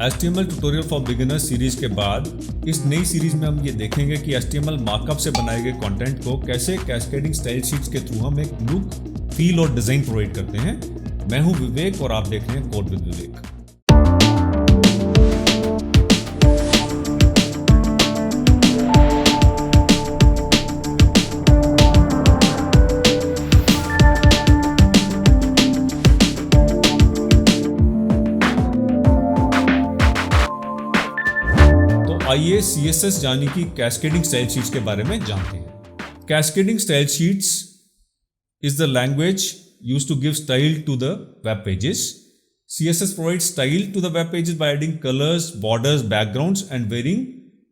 HTML tutorial for beginners series के बाद इस नई सीरीज में हम ये देखेंगे कि HTML मार्कअप से बनाए गए कंटेंट को कैसे कैस्केडिंग स्टाइल शीट्स के थ्रू हम एक लुक, फील और डिजाइन प्रोवाइड करते हैं। मैं हूं विवेक और आप देख रहे हैं कोड विद विवेक। आइए CSS यानी कि कैस्केडिंग स्टाइल शीट्स के बारे में जानते हैं। Cascading style sheets is the language used to give style to the web pages. CSS provides style to the web pages by adding colors, borders, backgrounds and varying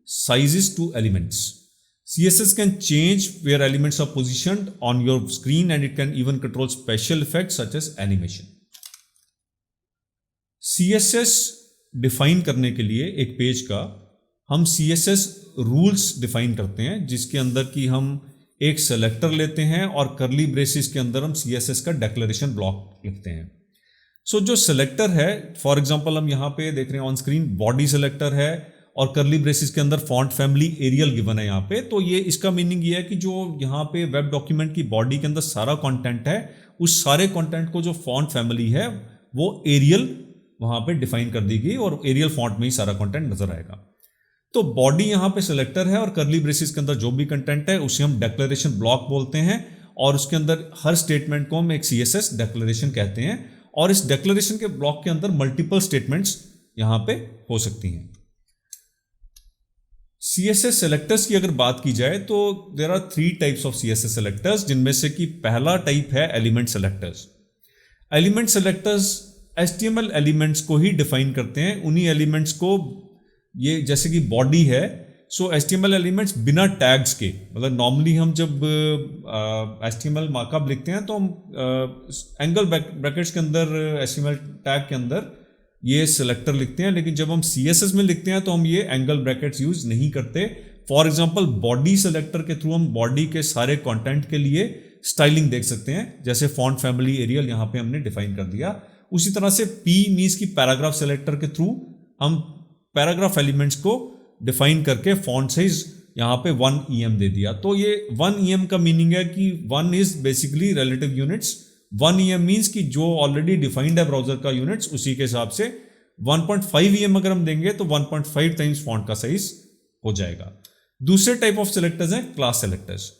sizes to elements. CSS can change where elements are positioned on your screen and it can even control special effects such as animation. CSS define करने के लिए एक page का हम CSS rules define करते हैं, जिसके अंदर की हम एक सेलेक्टर लेते हैं और कर्ली ब्रेसेस के अंदर हम CSS का डेक्लेरेशन ब्लॉक लिखते हैं। सो जो सेलेक्टर है, फॉर एग्जांपल हम यहाँ पे देख रहे हैं ऑन स्क्रीन बॉडी सेलेक्टर है और कर्ली ब्रेसेस के अंदर फॉन्ट फैमिली एरियल गिवन है यहाँ पे। तो ये इसका मीनिंग ये है कि जो यहाँ पे वेब डॉक्यूमेंट की बॉडी के अंदर सारा कंटेंट है, उस सारे कंटेंट को जो फॉन्ट फैमिली है वो एरियल वहाँ पे डिफाइन कर दी गई और एरियल फॉन्ट में ही सारा कंटेंट नजर आएगा। तो बॉडी यहाँ पे सेलेक्टर है और कर्ली ब्रेसेस के अंदर जो भी कंटेंट है उसे हम डेक्लेरेशन ब्लॉक बोलते हैं और उसके अंदर हर स्टेटमेंट को हम एक CSS डेक्लेरेशन कहते हैं और इस डेक्लेरेशन के ब्लॉक के अंदर मल्टीपल स्टेटमेंट्स यहाँ पे हो सकती हैं। CSS सेलेक्टर्स की अगर बात की जाए तो there are 3 types of CSS selectors, जिनमें से कि पहला टाइप है element selectors. Element selectors HTML elements को ही डिफाइन करते हैं, उन्हीं एलिमेंट्स को, ये जैसे कि बॉडी है, सो HTML एलिमेंट्स बिना टैग्स के, मतलब नॉर्मली हम जब HTML मार्कअप लिखते हैं तो हम एंगल ब्रैकेट्स के अंदर HTML टैग के अंदर ये सेलेक्टर लिखते हैं, लेकिन जब हम CSS में लिखते हैं तो हम ये एंगल ब्रैकेट्स यूज नहीं करते। फॉर एग्जांपल बॉडी सेलेक्टर के थ्रू हम बॉडी के सारे कंटेंट के लिए स्टाइलिंग देख सकते हैं, जैसे फॉन्ट फैमिली एरियल यहाँ पे हमने डिफाइन कर दिया। उसी तरह से P मीन्स की पैराग्राफ सेलेक्टर के थ्रू हम पैराग्राफ एलिमेंट्स को डिफाइन करके फॉन्ट साइज यहाँ पे 1 EM दे दिया। तो ये 1 EM का मीनिंग है कि 1 is basically relative units. 1 EM means कि जो ऑलरेडी डिफाइंड है ब्राउजर का यूनिट्स, उसी के हिसाब से 1.5 EM अगर हम देंगे तो 1.5 टाइम्स फॉन्ट का साइज हो जाएगा। दूसरे टाइप ऑफ सेलेक्टर्स हैं क्लास सेलेक्टर्स।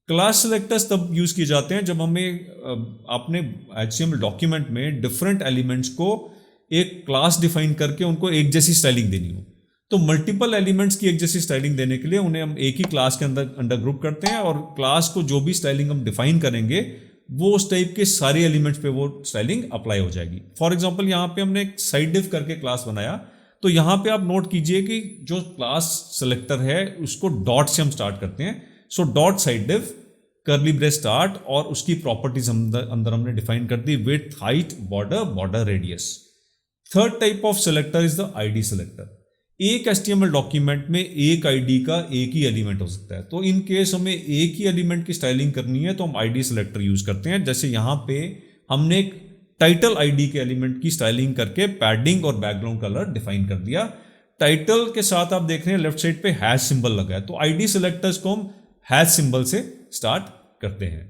क्लास सेलेक्टर्स तब यूज किए जाते हैं जब हमें अपने HTML डॉक्यूमेंट में डिफरेंट एलिमेंट्स को एक क्लास डिफाइन करके उनको एक जैसी स्टाइलिंग देनी हो। तो मल्टीपल एलिमेंट्स की एक जैसी स्टाइलिंग देने के लिए उन्हें हम एक ही क्लास के अंदर ग्रुप करते हैं और क्लास को जो भी स्टाइलिंग हम डिफाइन करेंगे वो उस टाइप के सारे एलिमेंट्स पे वो स्टाइलिंग अप्लाई हो जाएगी। फॉर एग्जांपल यहाँ पे हमने एक साइड डिव करके क्लास बनाया, तो यहाँ पे आप नोट कीजिए कि जो क्लास सेलेक्टर है उसको डॉट से हम स्टार्ट करते हैं। So dot side div curly brace start और उसकी प्रॉपर्टीज अंदर हमने डिफाइन कर दी, width, height, border, radius. Third type of selector is the ID selector. एक HTML डॉक्यूमेंट में एक ID का एक ही एलिमेंट हो सकता है, तो इन केस हमें एक ही एलिमेंट की स्टाइलिंग करनी है तो हम ID सेलेक्टर यूज करते हैं। जैसे यहाँ पे हमने एक टाइटल ID के एलिमेंट की स्टाइलिंग करके पैडिंग और बैकग्राउंड कलर डिफाइन कर दिया। टाइटल के साथ आप देख रहे हैं लेफ्ट साइड पे हैश सिंबल लगा है, तो ID सेलेक्टर्स को हम हैश सिंबल से स्टार्ट करते हैं।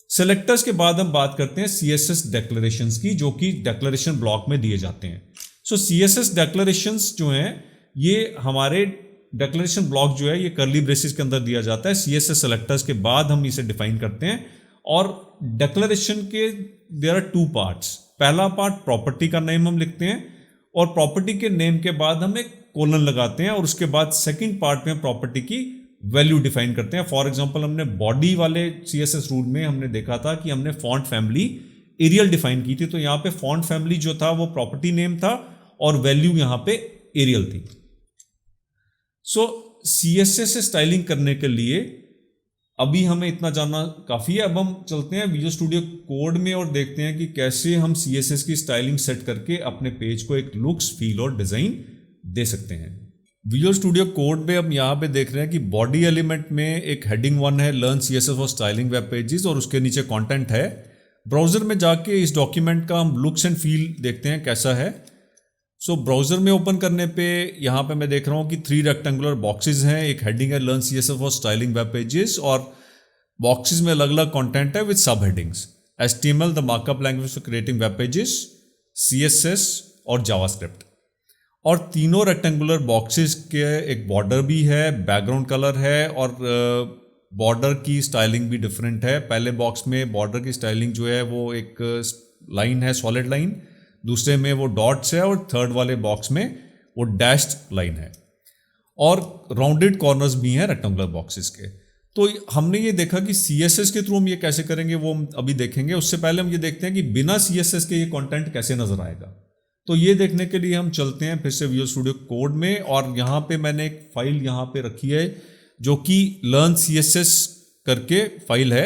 सेलेक्टर्स के बाद हम बात करते हैं CSS डेक्लेरेशंस की, जो कि डेक्लेरेशन ब्लॉक में दिए जाते हैं। सो CSS डेक्लेरेशंस जो हैं, ये हमारे डेक्लेरेशन ब्लॉक जो है ये कर्ली ब्रेसेस के अंदर दिया जाता है। CSS सेलेक्टर्स के बाद हम इसे डिफाइन करते हैं और डेक्लेरेशन के देयर आर 2 पार्ट्स। पहला पार्ट प्रॉपर्टी का नेम हम लिखते हैं और प्रॉपर्टी के नेम के बाद हम एक कोलन लगाते हैं और उसके बाद सेकेंड पार्ट में प्रॉपर्टी की वैल्यू डिफाइन करते हैं। फॉर एग्जांपल हमने बॉडी वाले CSS रूल में हमने देखा था कि हमने फॉन्ट फैमिली एरियल डिफाइन की थी, तो यहाँ पे फॉन्ट फैमिली जो था वो प्रॉपर्टी नेम था और वैल्यू यहाँ पे एरियल थी। सो CSS से स्टाइलिंग करने के लिए अभी हमें इतना जानना काफी है। अब हम चलते हैं विजुअल स्टूडियो कोड में और देखते हैं कि कैसे हम CSS की स्टाइलिंग सेट करके अपने पेज को एक लुक्स, फील और डिजाइन दे सकते हैं। विजुअल स्टूडियो कोड में हम यहाँ पे देख रहे हैं कि बॉडी एलिमेंट में एक हेडिंग 1 है, learn CSS for styling web pages, और उसके नीचे कंटेंट है। ब्राउजर में जाके इस डॉक्यूमेंट का हम लुक्स एंड फील देखते हैं कैसा है। सो ब्राउजर में ओपन करने पे यहाँ पे मैं देख रहा हूँ कि 3 रेक्टेंगुलर बॉक्सेस हैं। एक हेडिंग है learn CSS for styling web pages, और बॉक्सेस में अलग अलग कंटेंट है विद सब headings, HTML the markup language for creating web pages, CSS और जावास्क्रिप्ट। और तीनों रेक्टेंगुलर बॉक्सेस के एक बॉर्डर भी है, बैकग्राउंड कलर है, और बॉर्डर की स्टाइलिंग भी डिफरेंट है। पहले बॉक्स में बॉर्डर की स्टाइलिंग जो है वो एक लाइन है, सॉलिड लाइन, दूसरे में वो डॉट्स है, और थर्ड वाले बॉक्स में वो डैश्ड लाइन है, और राउंडेड कॉर्नर्स भी हैं रेक्टेंगुलर बॉक्सेस के। तो हमने ये देखा कि CSS के थ्रू हम ये कैसे करेंगे वो हम अभी देखेंगे। उससे पहले हम ये देखते हैं कि बिना CSS के ये कंटेंट कैसे नजर आएगा। तो ये देखने के लिए हम चलते हैं फिर से विजुअल स्टूडियो कोड में, और यहाँ पे मैंने एक फाइल यहाँ पे रखी है जो कि लर्न CSS करके फाइल है,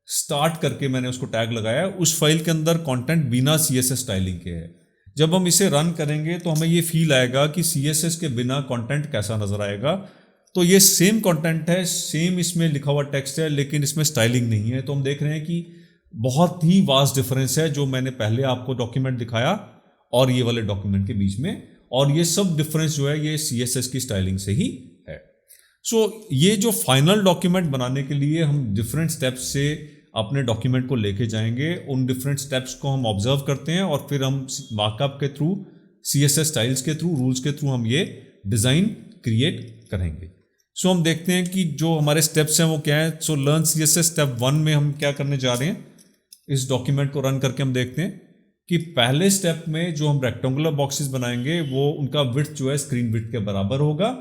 स्टार्ट करके मैंने उसको टैग लगाया। उस फाइल के अंदर कंटेंट बिना CSS स्टाइलिंग के है। जब हम इसे रन करेंगे तो हमें ये फील आएगा कि CSS के बिना कंटेंट कैसा नजर आएगा। तो ये सेम कंटेंट है, सेम इसमें लिखा हुआ टेक्स्ट है, लेकिन इसमें स्टाइलिंग नहीं है। तो हम देख रहे हैं कि बहुत ही वास्ट डिफरेंस है जो मैंने पहले आपको डॉक्यूमेंट दिखाया और ये वाले डॉक्यूमेंट के बीच में, और ये सब डिफरेंस जो है ये CSS की स्टाइलिंग से ही है। सो ये जो फाइनल डॉक्यूमेंट बनाने के लिए हम डिफरेंट स्टेप्स से अपने डॉक्यूमेंट को लेके जाएंगे, उन डिफरेंट स्टेप्स को हम ऑब्जर्व करते हैं, और फिर हम मार्कअप के थ्रू, CSS स्टाइल्स के थ्रू, रूल्स के थ्रू हम ये डिज़ाइन क्रिएट करेंगे। सो हम देखते हैं कि जो हमारे स्टेप्स हैं वो क्या है। सो लर्न CSS स्टेप 1 में हम क्या करने जा रहे हैं, इस डॉक्यूमेंट को रन करके हम देखते हैं कि पहले स्टेप में जो हम रेक्टेंगुलर बॉक्सेस बनाएंगे वो उनका विड्थ जो है स्क्रीन विड्थ के बराबर होगा।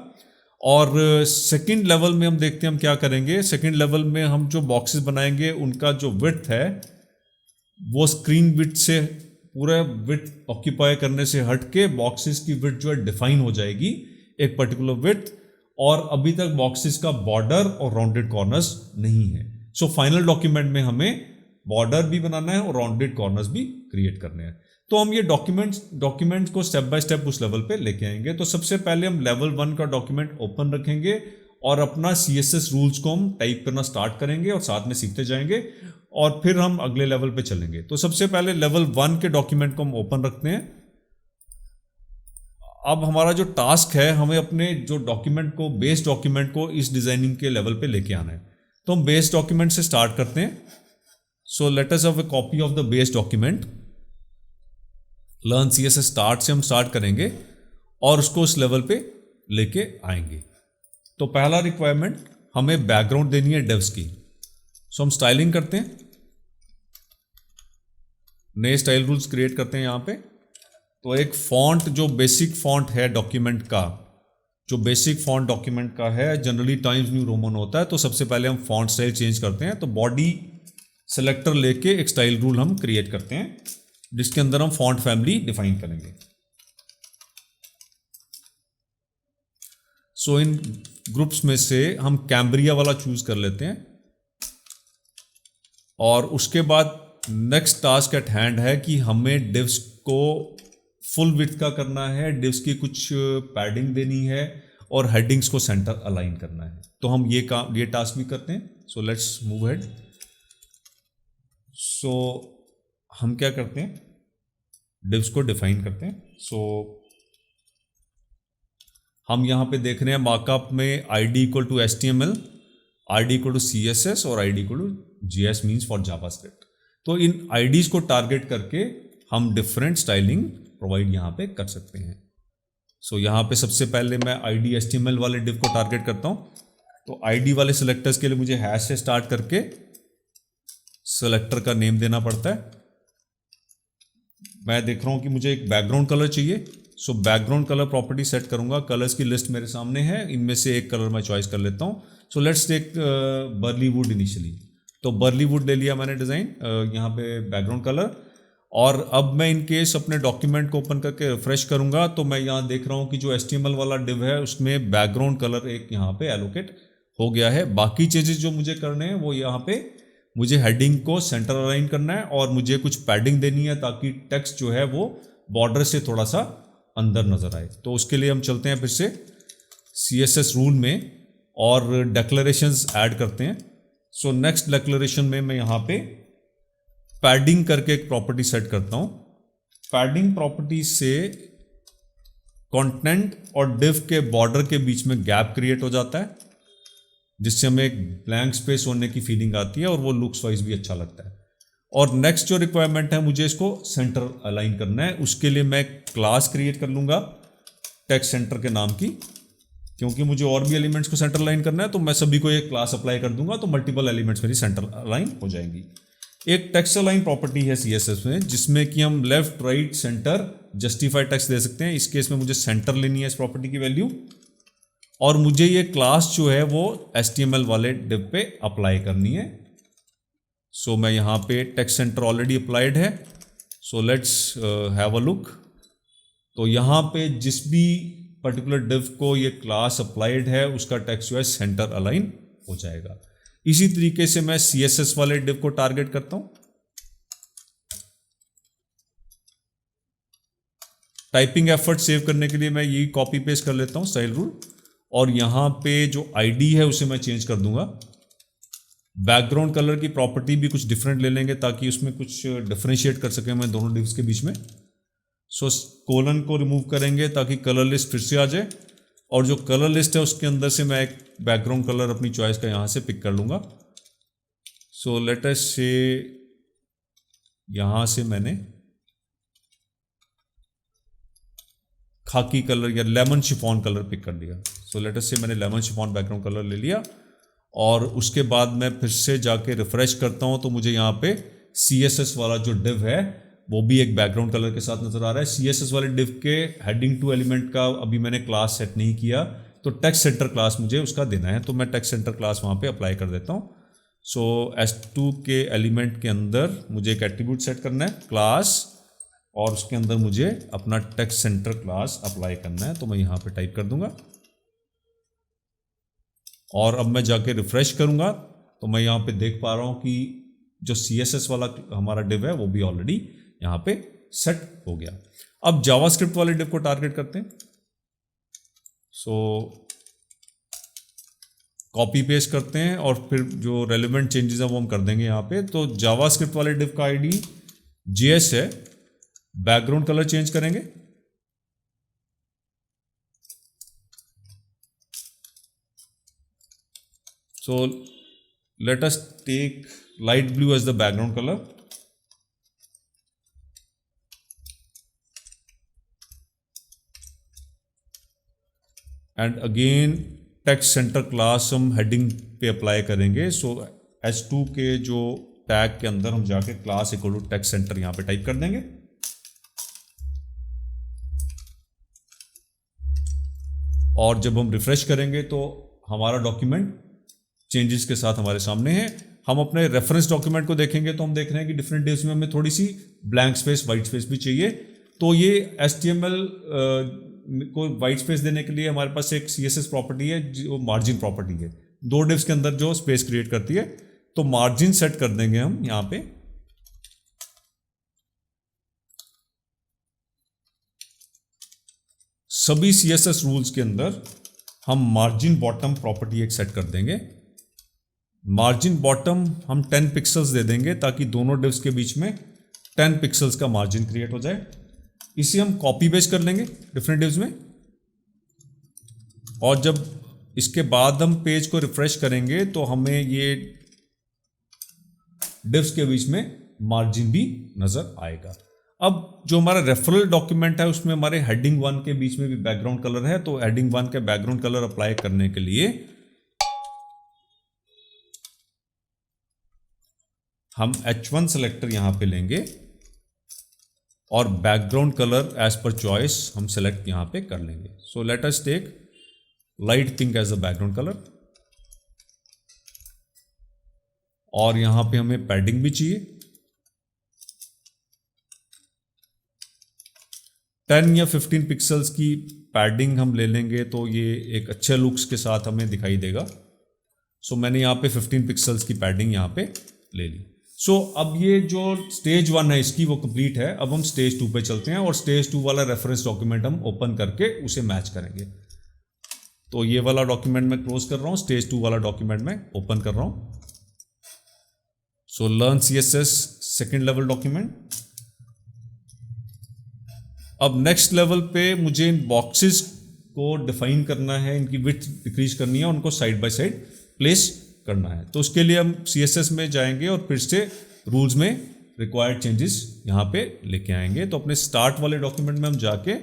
और सेकंड लेवल में हम देखते हैं हम क्या करेंगे। सेकंड लेवल में हम जो बॉक्सेस बनाएंगे उनका जो विड्थ है वो स्क्रीन विड्थ से, पूरा विड्थ ऑक्यूपाई करने से हट के बॉक्सेस की विड्थ जो है डिफाइन हो जाएगी एक पर्टिकुलर विड्थ, और अभी तक बॉक्सेस का बॉर्डर और राउंडेड कॉर्नर्स नहीं है। सो फाइनल डॉक्यूमेंट में हमें बॉर्डर भी बनाना है और राउंडेड कॉर्नर्स भी क्रिएट करने हैं। तो हम ये डॉक्यूमेंट को स्टेप बाय स्टेप उस लेवल पे लेके आएंगे। तो सबसे पहले हम लेवल 1 का डॉक्यूमेंट ओपन रखेंगे और अपना CSS रूल्स को हम टाइप करना स्टार्ट करेंगे और साथ में सीखते जाएंगे, और फिर हम अगले लेवल पे चलेंगे। तो सबसे पहले लेवल 1 के डॉक्यूमेंट को हम ओपन रखते हैं। अब हमारा जो टास्क है, हमें अपने जो डॉक्यूमेंट को, बेस डॉक्यूमेंट को इस डिजाइनिंग के लेवल पे लेके आना है। तो हम बेस डॉक्यूमेंट से स्टार्ट करते हैं। सो let us have a copy of the base document. Learn CSS start से हम स्टार्ट करेंगे और उसको उस लेवल पे लेके आएंगे। तो पहला रिक्वायरमेंट, हमें बैकग्राउंड देनी है डिव्स की। सो हम स्टाइलिंग करते हैं, नए स्टाइल रूल्स क्रिएट करते हैं यहाँ पे। तो एक फॉन्ट, जो बेसिक फॉन्ट है डॉक्यूमेंट का, जो बेसिक फॉन्ट डॉक्यूमेंट का है, जनरली टाइम्स न्यू रोमन होता है। तो सबसे पहले हम फॉन्ट स्टाइल चेंज करते हैं। तो बॉडी सेलेक्टर लेके एक स्टाइल रूल हम क्रिएट करते हैं जिसके अंदर हम फॉन्ट फैमिली डिफाइन करेंगे। सो इन ग्रुप्स में से हम कैम्ब्रिया वाला चूज कर लेते हैं, और उसके बाद नेक्स्ट टास्क एट हैंड है कि हमें डिव्स को फुल विड्थ का करना है, डिव्स की कुछ पैडिंग देनी है, और हेडिंग्स को सेंटर अलाइन करना है। तो हम ये टास्क भी करते हैं। So let's move head. So हम क्या करते हैं, डिव्स को डिफाइन करते हैं। सो हम यहाँ पे देख रहे हैं मार्कअप में ID equal to HTML, ID equal to CSS और ID equal to JS means for JavaScript. तो इन IDs को टारगेट करके हम डिफरेंट स्टाइलिंग प्रोवाइड यहाँ पे कर सकते हैं। सो यहाँ पे सबसे पहले मैं ID HTML वाले डिव को टारगेट करता हूँ। तो ID वाले सिलेक्टर्स के लिए मुझे हैश से स्टार्ट करके सेलेक्टर का नेम देना पड़ता है। मैं देख रहा हूं कि मुझे एक बैकग्राउंड कलर चाहिए। So background colour property set करूंगा। कलर्स की लिस्ट मेरे सामने है, इनमें से एक कलर मैं चॉइस कर लेता हूं। So let's take burlywood initially. तो बर्ली वुड ले लिया मैंने डिज़ाइन, यहाँ पे बैकग्राउंड कलर। और अब मैं इन केस अपने डॉक्यूमेंट को ओपन करके रिफ्रेश करूंगा तो मैं यहाँ देख रहा हूँ कि जो HTML वाला डिव है उसमें बैकग्राउंड कलर एक यहाँ पे एलोकेट हो गया है। बाकी चेंजेस जो मुझे करने हैं वो यहाँ पे मुझे हेडिंग को सेंटर अलाइन करना है, और मुझे कुछ पैडिंग देनी है ताकि टेक्स्ट जो है वो बॉर्डर से थोड़ा सा अंदर नजर आए। तो उसके लिए हम चलते हैं फिर से CSS रूल में और डेक्लरेशंस ऐड करते हैं। सो नेक्स्ट डेक्लरेशन में मैं यहाँ पे पैडिंग करके एक प्रॉपर्टी सेट करता हूँ। पैडिंग प्रॉपर्टी से कंटेंट और div के बॉर्डर के बीच में गैप क्रिएट हो जाता है, जिससे हमें एक ब्लैंक स्पेस होने की फीलिंग आती है और वो लुक्स वाइज भी अच्छा लगता है। और नेक्स्ट जो रिक्वायरमेंट है, मुझे इसको सेंटर अलाइन करना है। उसके लिए मैं क्लास क्रिएट कर लूँगा टेक्स्ट सेंटर के नाम की, क्योंकि मुझे और भी एलिमेंट्स को सेंटर अलाइन करना है, तो मैं सभी को एक क्लास अप्लाई कर दूंगा, तो मल्टीपल एलिमेंट्स मेरी सेंटर अलाइन हो जाएंगी। एक टेक्स्ट अलाइन प्रॉपर्टी है CSS में, जिसमें कि हम left right centre justify text दे सकते हैं। इस केस में मुझे सेंटर लेनी है इस प्रॉपर्टी की वैल्यू, और मुझे ये क्लास जो है वो HTML वाले div पे अप्लाई करनी है। सो मैं यहाँ पे टेक्स्ट सेंटर ऑलरेडी अप्लाइड है, so let's have a look. तो यहाँ पे जिस भी पर्टिकुलर div को ये क्लास अप्लाइड है, उसका टेक्स्ट जो है सेंटर अलाइन हो जाएगा। इसी तरीके से मैं CSS वाले div को टारगेट करता हूं। टाइपिंग एफर्ट सेव करने के लिए मैं ये कॉपी पेस्ट कर लेता हूं स्टाइल रूल, और यहां पे जो ID है उसे मैं चेंज कर दूंगा। बैकग्राउंड कलर की प्रॉपर्टी भी कुछ डिफरेंट ले लेंगे, ताकि उसमें कुछ डिफरेंशिएट कर सकें मैं दोनों divs के बीच में। सो कोलन को रिमूव करेंगे ताकि कलर लिस्ट फिर से आ जाए, और जो कलर लिस्ट है उसके अंदर से मैं एक बैकग्राउंड कलर अपनी चॉइस का यहाँ से पिक कर लूँगा। सो लेट अस से यहाँ से मैंने खाकी कलर या लेमन शिफॉन कलर पिक कर लिया। सो लेट अस से मैंने लेमन शिफॉन बैकग्राउंड कलर ले लिया, और उसके बाद मैं फिर से जाके रिफ्रेश करता हूँ, तो मुझे यहाँ पे CSS वाला जो div है वो भी एक बैकग्राउंड कलर के साथ नजर आ रहा है। CSS वाले div के हेडिंग टू एलिमेंट का अभी मैंने क्लास सेट नहीं किया, तो टेक्स्ट सेंटर क्लास मुझे उसका देना है, तो मैं टेक्स्ट सेंटर क्लास वहाँ पे अप्लाई कर देता हूँ। सो S2 के एलिमेंट के अंदर मुझे एक एट्रीब्यूट सेट करना है क्लास, और उसके अंदर मुझे अपना टेक्स्ट सेंटर क्लास अप्लाई करना है, तो मैं यहाँ पे टाइप कर दूंगा। और अब मैं जाके रिफ्रेश करूंगा, तो मैं यहाँ पे देख पा रहा हूँ कि जो CSS वाला हमारा div है वो भी ऑलरेडी यहाँ पे सेट हो गया। अब जावास्क्रिप्ट वाले div को टारगेट करते हैं। सो कॉपी पेस्ट करते हैं, और फिर जो रेलिवेंट चेंजेस है वो हम कर देंगे यहाँ पे। तो जावास्क्रिप्ट वाले div का ID JS है, बैकग्राउंड कलर चेंज करेंगे, so let us take light blue as the background color, and again text center class हम heading पे अप्लाई करेंगे। so H2 के जो टैग के अंदर हम जाके class equal to text center यहाँ पे टाइप कर देंगे, और जब हम रिफ्रेश करेंगे तो हमारा डॉक्यूमेंट चेंजेस के साथ हमारे सामने है। हम अपने रेफरेंस डॉक्यूमेंट को देखेंगे तो हम देख रहे हैं कि डिफरेंट divs में हमें थोड़ी सी ब्लैंक स्पेस, वाइट स्पेस भी चाहिए। तो ये HTML को वाइट स्पेस देने के लिए हमारे पास एक CSS प्रॉपर्टी है जो मार्जिन प्रॉपर्टी है, दो divs के अंदर जो स्पेस क्रिएट करती है। तो मार्जिन सेट कर देंगे हम यहाँ पे, सभी CSS रूल्स के अंदर हम मार्जिन बॉटम प्रॉपर्टी एक सेट कर देंगे। मार्जिन बॉटम हम 10 पिक्सल्स दे देंगे, ताकि दोनों divs के बीच में 10 पिक्सल्स का मार्जिन क्रिएट हो जाए। इसे हम कॉपी पेस्ट कर लेंगे डिफरेंट divs में, और जब इसके बाद हम पेज को रिफ्रेश करेंगे तो हमें ये divs के बीच में मार्जिन भी नजर आएगा। अब जो हमारा रेफरल डॉक्यूमेंट है उसमें हमारे हेडिंग 1 के बीच में भी बैकग्राउंड कलर है, तो हेडिंग 1 के बैकग्राउंड कलर अप्लाई करने के लिए हम H1 सेलेक्टर यहां पे लेंगे, और background colour as per choice हम सेलेक्ट यहां पे कर लेंगे। So let us take light pink as a background colour, और यहां पे हमें पैडिंग भी चाहिए। 10 या 15 पिक्सल्स की पैडिंग हम ले लेंगे तो ये एक अच्छे लुक्स के साथ हमें दिखाई देगा। सो मैंने यहाँ पे 15 पिक्सल्स की पैडिंग यहाँ पे ले ली। सो अब ये जो स्टेज 1 है इसकी वो कंप्लीट है। अब हम स्टेज 2 पे चलते हैं, और स्टेज 2 वाला रेफरेंस डॉक्यूमेंट हम ओपन करके उसे मैच करेंगे। तो ये वाला डॉक्यूमेंट मैं क्लोज कर रहा हूँ, स्टेज 2 वाला डॉक्यूमेंट मैं ओपन कर रहा हूँ। So learn CSS second level document, अब नेक्स्ट लेवल पे मुझे इन बॉक्सेस को डिफाइन करना है, इनकी विड्थ डिक्रीज करनी है, उनको साइड बाय साइड प्लेस करना है। तो उसके लिए हम CSS में जाएंगे और फिर से रूल्स में रिक्वायर्ड चेंजेस यहाँ पे लेके आएंगे। तो अपने स्टार्ट वाले डॉक्यूमेंट में हम जाके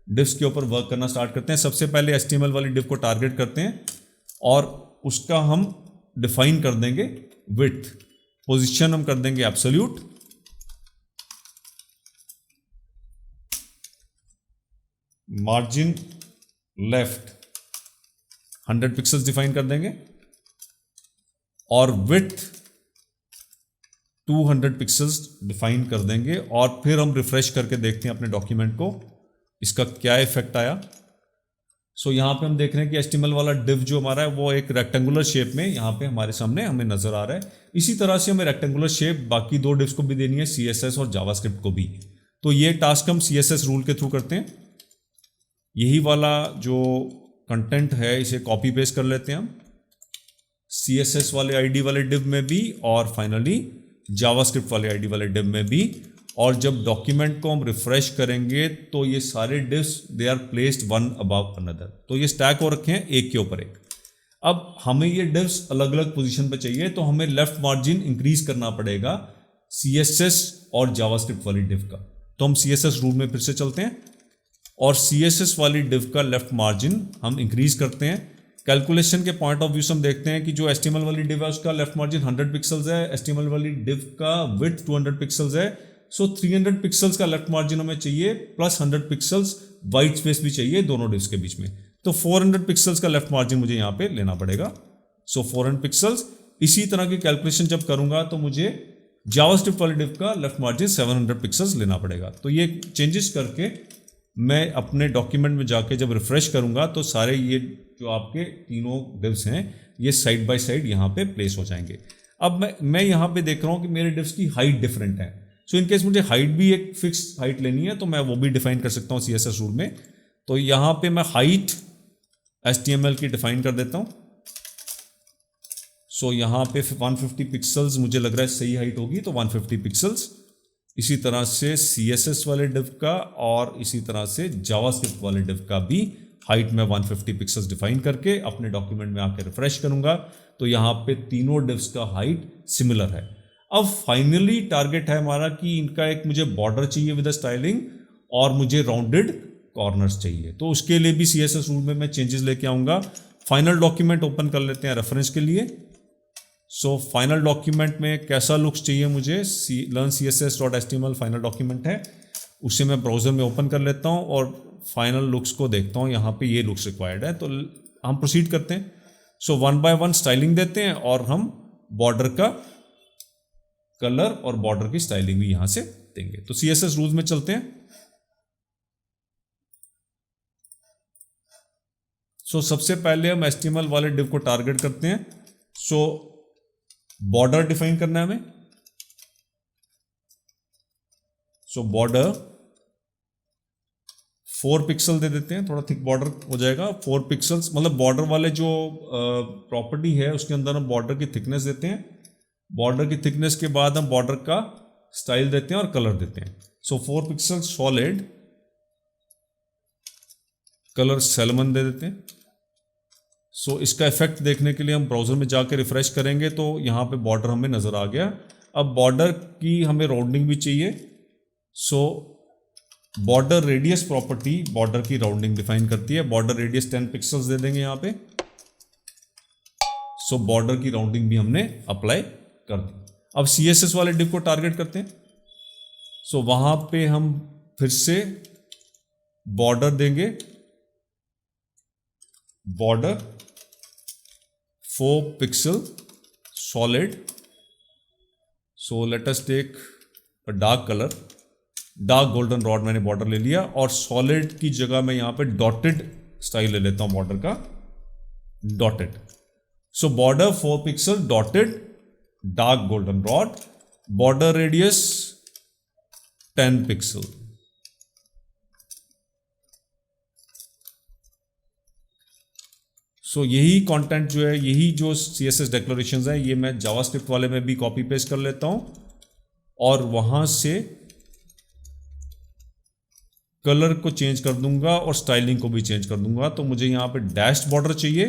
डिव्स के ऊपर वर्क करना स्टार्ट करते हैं। सबसे पहले HTML वाली डिव को टारगेट करते हैं और उसका हम डिफाइन कर देंगे विड्थ, पोजीशन हम कर देंगे absolute, margin left 100 pixels define कर देंगे और विड्थ 200 पिक्सल्स डिफाइन कर देंगे। और फिर हम रिफ्रेश करके देखते हैं अपने डॉक्यूमेंट को, इसका क्या इफेक्ट आया। सो यहाँ पे हम देख रहे हैं कि HTML वाला डिव जो हमारा है वो एक रेक्टेंगुलर शेप में यहाँ पे हमारे सामने हमें नजर आ रहा है। इसी तरह से हमें रेक्टेंगुलर शेप बाकी दो डिव्स को भी देनी है, CSS और जावास्क्रिप्ट को भी। तो ये टास्क हम CSS रूल के थ्रू करते हैं। यही वाला जो कंटेंट है इसे कॉपी पेस्ट कर लेते हैं हम CSS वाले आईडी वाले डिव में भी और फाइनली जावास्क्रिप्ट वाले आईडी वाले डिव में भी। और जब डॉक्यूमेंट को हम रिफ्रेश करेंगे तो ये सारे divs they are placed one above another, तो ये स्टैक हो रखे हैं एक के ऊपर एक। अब हमें ये डिव्स अलग अलग पोजीशन पे चाहिए तो हमें लेफ्ट मार्जिन इंक्रीज करना पड़ेगा CSS और जावास्क्रिप्ट वाली डिव का। तो हम CSS रूल में फिर से चलते हैं और CSS वाली डिव का लेफ्ट मार्जिन हम इंक्रीज करते हैं। कैलकुलेशन के पॉइंट ऑफ व्यू से हम देखते हैं कि जो HTML वाली डिव है उसका लेफ्ट मार्जिन 100 पिक्सल्स है, HTML वाली डिव का विड्थ 200 पिक्सल्स है। सो 300 पिक्सल्स का लेफ्ट मार्जिन हमें चाहिए प्लस 100 पिक्सल्स वाइट स्पेस भी चाहिए दोनों डिव्स के बीच में। तो 400 पिक्सल्स का लेफ्ट मार्जिन मुझे यहाँ पे लेना पड़ेगा। सो 400 पिक्सल्स। इसी तरह की कैलकुलेशन जब करूंगा तो मुझे जावास्क्रिप्ट वाली डिव का लेफ्ट मार्जिन 700 पिक्सल्स लेना पड़ेगा। तो ये चेंजेस करके मैं अपने डॉक्यूमेंट में जाके जब रिफ्रेश करूंगा तो सारे ये जो आपके तीनों डिव्स हैं ये साइड बाय साइड यहाँ पे प्लेस हो जाएंगे। अब मैं यहाँ पे देख रहा हूँ कि मेरे डिव्स की हाइट डिफरेंट है। सो इनकेस मुझे हाइट भी एक फिक्स हाइट लेनी है तो मैं वो भी डिफाइन कर सकता हूँ CSS रूल में। तो यहाँ पे मैं हाइट HTML की डिफाइन कर देता हूँ। सो यहाँ पे 150 पिक्सल्स मुझे लग रहा है सही हाइट होगी, तो 150 पिक्सल्स। इसी तरह से CSS वाले डिव का और इसी तरह से जावास्क्रिप्ट वाले डिव का भी हाइट में 150 पिक्सल्स डिफाइन करके अपने डॉक्यूमेंट में आके रिफ्रेश करूंगा तो यहाँ पे तीनों डिव्स का हाइट सिमिलर है। अब फाइनली टारगेट है हमारा कि इनका एक मुझे बॉर्डर चाहिए विद स्टाइलिंग और मुझे राउंडेड कॉर्नर्स चाहिए। तो उसके लिए भी CSS रूल में मैं चेंजेस लेके आऊंगा। फाइनल डॉक्यूमेंट ओपन कर लेते हैं रेफरेंस के लिए। सो फाइनल डॉक्यूमेंट में कैसा लुक्स चाहिए मुझे, learn css.html फाइनल डॉक्यूमेंट है, उसे मैं ब्राउजर में ओपन कर लेता हूँ और फाइनल लुक्स को देखता हूँ। यहाँ पे ये लुक्स रिक्वायर्ड है तो हम प्रोसीड करते हैं। सो 1 by 1 स्टाइलिंग देते हैं और हम बॉर्डर का कलर और बॉर्डर की स्टाइलिंग भी यहां से देंगे। तो CSS रूल्स में चलते हैं। सो सबसे पहले हम HTML वाले डिव को टारगेट करते हैं। सो बॉर्डर डिफाइन करना है हमें। सो बॉर्डर 4 पिक्सल दे देते हैं, थोड़ा थिक बॉर्डर हो जाएगा। 4 पिक्सल्स मतलब बॉर्डर वाले जो प्रॉपर्टी है उसके अंदर हम बॉर्डर की थिकनेस देते हैं। बॉर्डर की थिकनेस के बाद हम बॉर्डर का स्टाइल देते हैं और कलर देते हैं। सो 4 पिक्सल सॉलिड, कलर सैल्मन दे देते हैं। सो इसका इफेक्ट देखने के लिए हम ब्राउजर में जाके रिफ्रेश करेंगे तो यहाँ पे बॉर्डर हमें नजर आ गया। अब बॉर्डर की हमें राउंडिंग भी चाहिए। सो बॉर्डर रेडियस प्रॉपर्टी बॉर्डर की राउंडिंग डिफाइन करती है। बॉर्डर रेडियस 10 पिक्सल्स दे देंगे यहाँ पे। सो बॉर्डर की राउंडिंग भी हमने अप्लाई कर दी। अब CSS वाले डिव को टारगेट करते हैं। सो वहां पे हम फिर से बॉर्डर देंगे, border 4 pixel solid. So let us take a dark colour, dark goldenrod मैंने बॉर्डर ले लिया और सॉलिड की जगह मैं यहां पे डॉटेड स्टाइल ले लेता हूं बॉर्डर का, dotted. So border 4 pixel dotted dark goldenrod, border radius 10 pixel. So यही कंटेंट जो है, यही जो CSS डिक्लेरेशंस है, ये मैं जावास्क्रिप्ट वाले में भी कॉपी पेस्ट कर लेता हूं और वहां से कलर को चेंज कर दूंगा और स्टाइलिंग को भी चेंज कर दूंगा। तो मुझे यहाँ पे डैश बॉर्डर चाहिए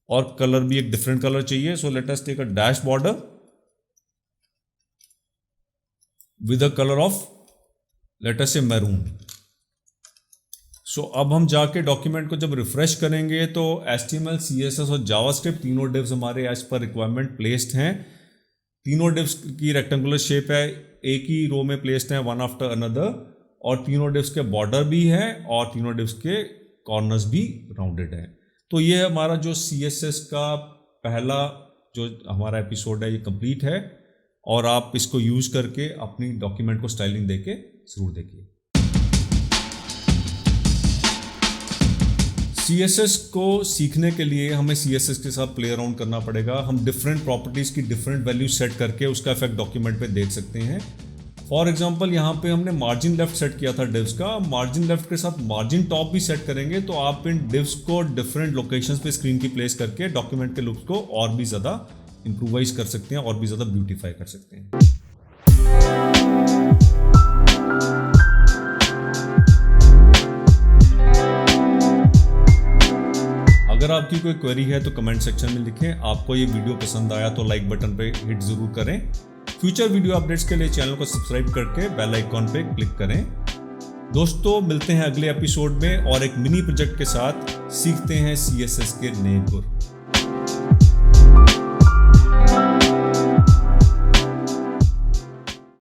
और कलर भी एक डिफरेंट कलर चाहिए। So let us take a dash border with a colour of let us say maroon. सो अब हम जाके डॉक्यूमेंट को जब रिफ्रेश करेंगे तो HTML, CSS और जावास्क्रिप्ट तीनों डिव्स हमारे एज पर रिक्वायरमेंट प्लेस्ड हैं। तीनों डिव्स की रेक्टेंगुलर शेप है, एक ही रो में प्लेस्ड है वन आफ्टर अनदर, और तीनों डिव्स के बॉर्डर भी है और तीनों डिव्स के कॉर्नर्स भी राउंडेड है। तो ये हमारा जो CSS का पहला जो हमारा एपिसोड है ये कंप्लीट है, और आप इसको यूज करके अपनी डॉक्यूमेंट को स्टाइलिंग देके जरूर देखिए। CSS को सीखने के लिए हमें CSS के साथ प्ले अराउंड करना पड़ेगा। हम डिफरेंट प्रॉपर्टीज की डिफरेंट वैल्यू सेट करके उसका इफेक्ट डॉक्यूमेंट पे देख सकते हैं। फॉर एग्जांपल यहाँ पे हमने मार्जिन लेफ्ट सेट किया था डिव्स का, मार्जिन लेफ्ट के साथ मार्जिन टॉप भी सेट करेंगे तो आप इन डिव्स को डिफरेंट लोकेशंस पे स्क्रीन की प्लेस करके डॉक्यूमेंट के लुक्स को और भी ज़्यादा इम्प्रूवाइज कर सकते हैं और भी ज़्यादा ब्यूटीफाई कर सकते हैं। अगर आपकी कोई क्वेरी है तो कमेंट सेक्शन में लिखें। आपको ये वीडियो पसंद आया तो लाइक बटन पे हिट जरूर करें। फ्यूचर वीडियो अपडेट्स के लिए चैनल को सब्सक्राइब करके बेल आइकॉन पे क्लिक करें। दोस्तों मिलते हैं अगले एपिसोड में और एक मिनी प्रोजेक्ट के साथ सीखते हैं CSS के नए गुर।